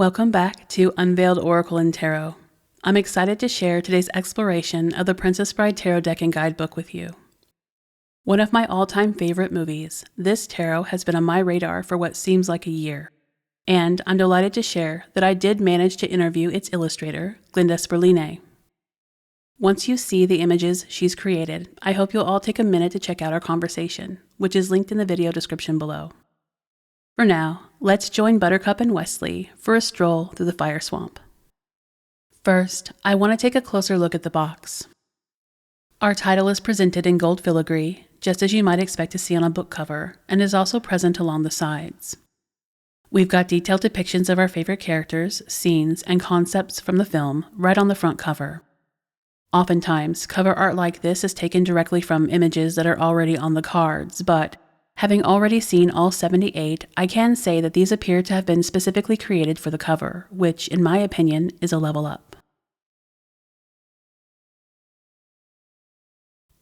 Welcome back to Unveiled Oracle and Tarot. I'm excited to share today's exploration of the Princess Bride Tarot deck and guidebook with you. One of my all-time favorite movies, this tarot has been on my radar for what seems like a year, and I'm delighted to share that I did manage to interview its illustrator, Glenda Sburelin. Once you see the images she's created, I hope you'll all take a minute to check out our conversation, which is linked in the video description below. For now, let's join Buttercup and Wesley for a stroll through the fire swamp. First, I want to take a closer look at the box. Our title is presented in gold filigree, just as you might expect to see on a book cover, and is also present along the sides. We've got detailed depictions of our favorite characters, scenes, and concepts from the film right on the front cover. Oftentimes, cover art like this is taken directly from images that are already on the cards, but having already seen all 78, I can say that these appear to have been specifically created for the cover, which, in my opinion, is a level up.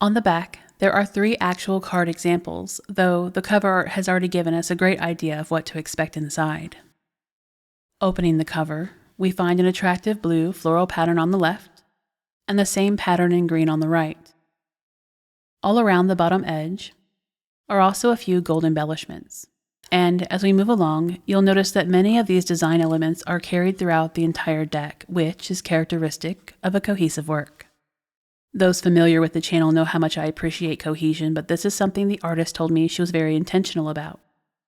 On the back, there are 3 actual card examples, though the cover art has already given us a great idea of what to expect inside. Opening the cover, we find an attractive blue floral pattern on the left, and the same pattern in green on the right. All around the bottom edge are also a few gold embellishments, and as we move along, you'll notice that many of these design elements are carried throughout the entire deck, which is characteristic of a cohesive work. Those familiar with the channel know how much I appreciate cohesion, but this is something the artist told me she was very intentional about,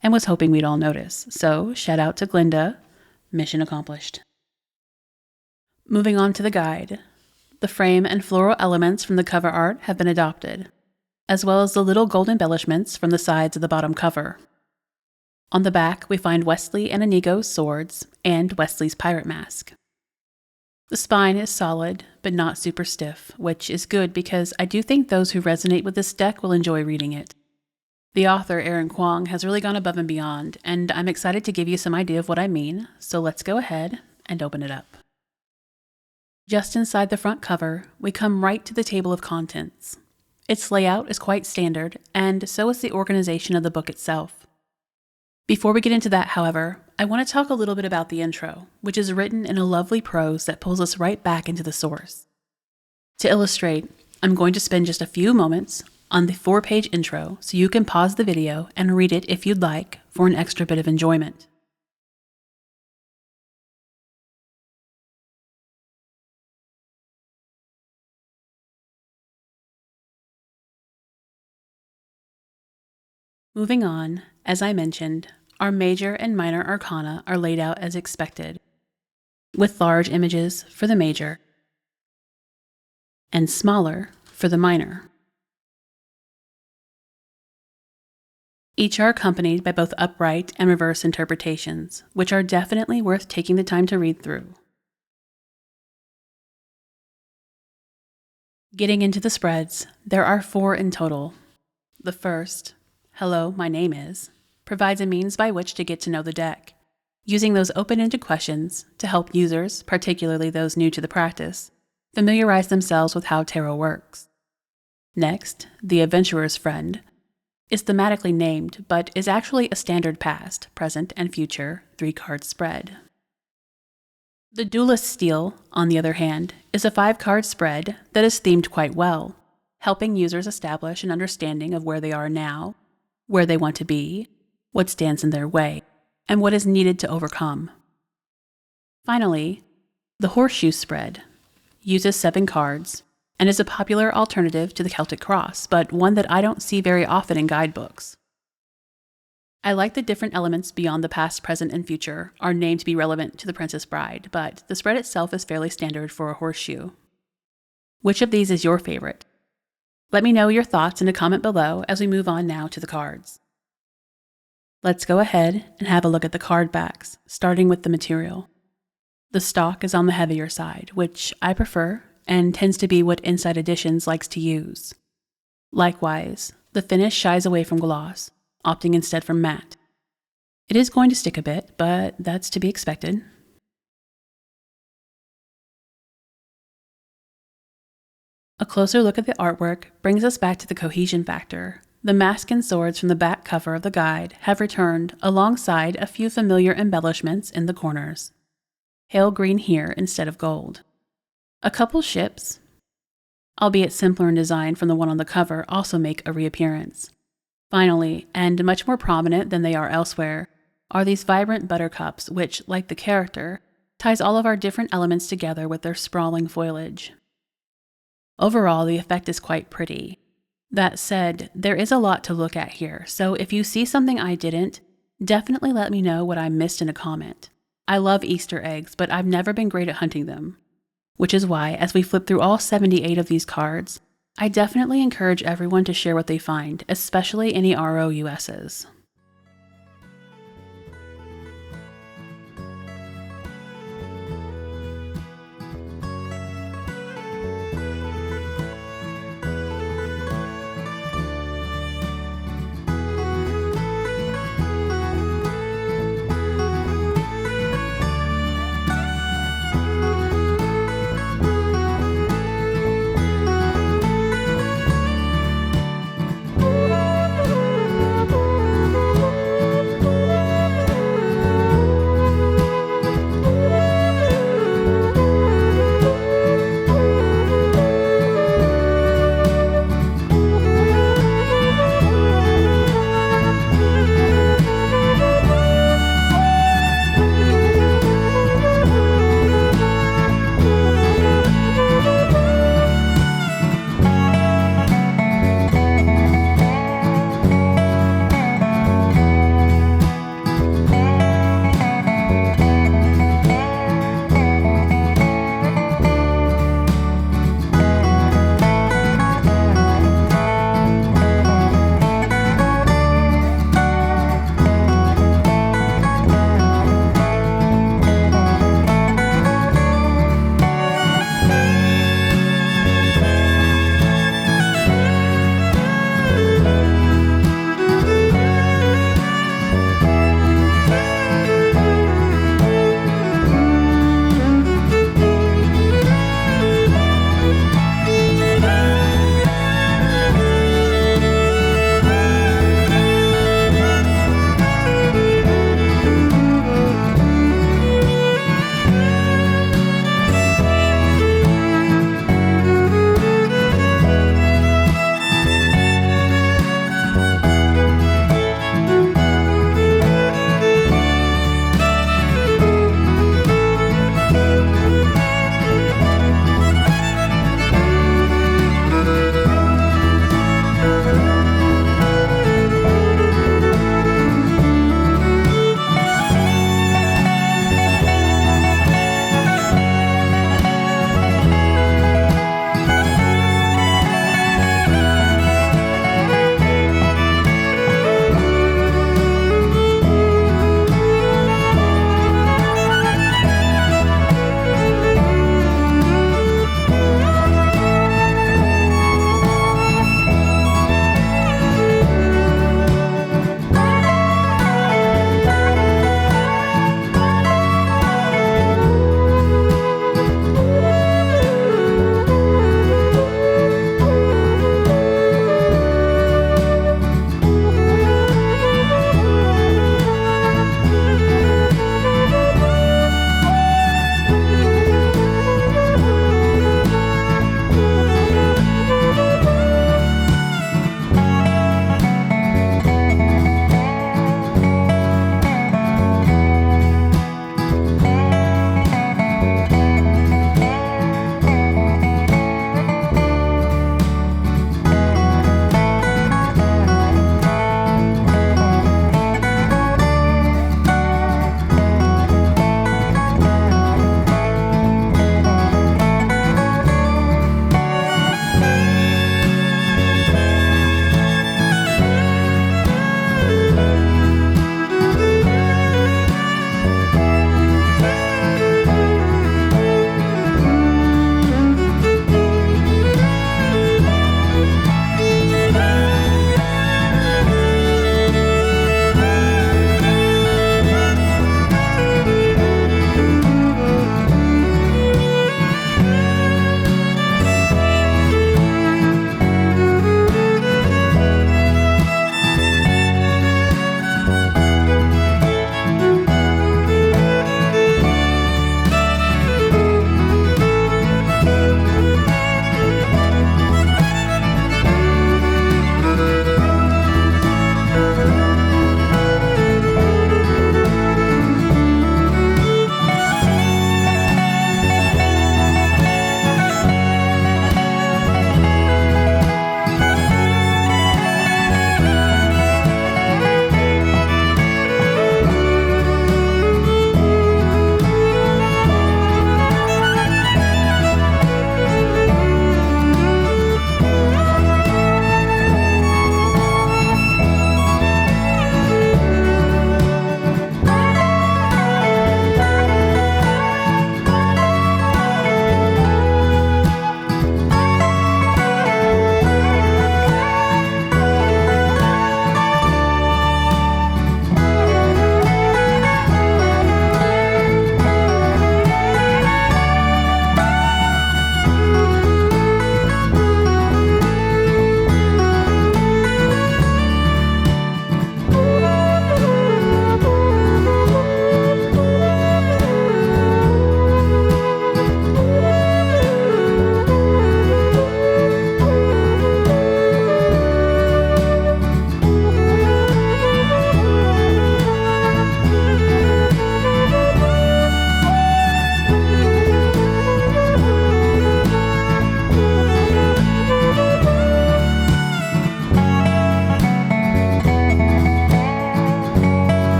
and was hoping we'd all notice, so shout out to Glenda, mission accomplished. Moving on to the guide. The frame and floral elements from the cover art have been adopted, as well as the little gold embellishments from the sides of the bottom cover. On the back, we find Wesley and Inigo's swords and Wesley's pirate mask. The spine is solid, but not super stiff, which is good because I do think those who resonate with this deck will enjoy reading it. The author, Erin Kwong, has really gone above and beyond, and I'm excited to give you some idea of what I mean, so let's go ahead and open it up. Just inside the front cover, we come right to the table of contents. Its layout is quite standard, and so is the organization of the book itself. Before we get into that, however, I want to talk a little bit about the intro, which is written in a lovely prose that pulls us right back into the source. To illustrate, I'm going to spend just a few moments on the 4-page intro so you can pause the video and read it if you'd like for an extra bit of enjoyment. Moving on, as I mentioned, our major and minor arcana are laid out as expected, with large images for the major and smaller for the minor. Each are accompanied by both upright and reverse interpretations, which are definitely worth taking the time to read through. Getting into the spreads, there are 4 in total. The first, "Hello, my name is," provides a means by which to get to know the deck, using those open-ended questions to help users, particularly those new to the practice, familiarize themselves with how tarot works. Next, the Adventurer's Friend is thematically named, but is actually a standard past, present, and future 3-card spread. The Duelist's Steel, on the other hand, is a 5-card spread that is themed quite well, helping users establish an understanding of where they are now, where they want to be, what stands in their way, and what is needed to overcome. Finally, the Horseshoe Spread uses 7 cards and is a popular alternative to the Celtic Cross, but one that I don't see very often in guidebooks. I like the different elements beyond the past, present, and future are named to be relevant to the Princess Bride, but the spread itself is fairly standard for a horseshoe. Which of these is your favorite? Let me know your thoughts in a comment below as we move on now to the cards. Let's go ahead and have a look at the card backs, starting with the material. The stock is on the heavier side, which I prefer and tends to be what Inside Editions likes to use. Likewise, the finish shies away from gloss, opting instead for matte. It is going to stick a bit, but that's to be expected. A closer look at the artwork brings us back to the cohesion factor. The mask and swords from the back cover of the guide have returned alongside a few familiar embellishments in the corners. pale green here instead of gold. A couple ships, albeit simpler in design from the one on the cover, also make a reappearance. Finally, and much more prominent than they are elsewhere, are these vibrant buttercups which, like the character, ties all of our different elements together with their sprawling foliage. Overall, the effect is quite pretty. That said, there is a lot to look at here, so if you see something I didn't, definitely let me know what I missed in a comment. I love Easter eggs, but I've never been great at hunting them. Which is why, as we flip through all 78 of these cards, I definitely encourage everyone to share what they find, especially any ROUSs.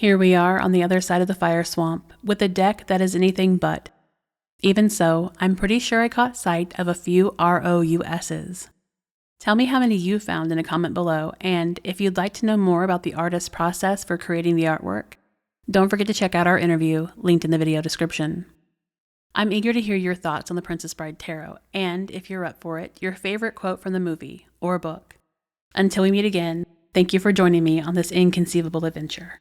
Here we are on the other side of the fire swamp, with a deck that is anything but. Even so, I'm pretty sure I caught sight of a few ROUSs. Tell me how many you found in a comment below, and if you'd like to know more about the artist's process for creating the artwork, don't forget to check out our interview, linked in the video description. I'm eager to hear your thoughts on the Princess Bride Tarot, and if you're up for it, your favorite quote from the movie or book. Until we meet again, thank you for joining me on this inconceivable adventure.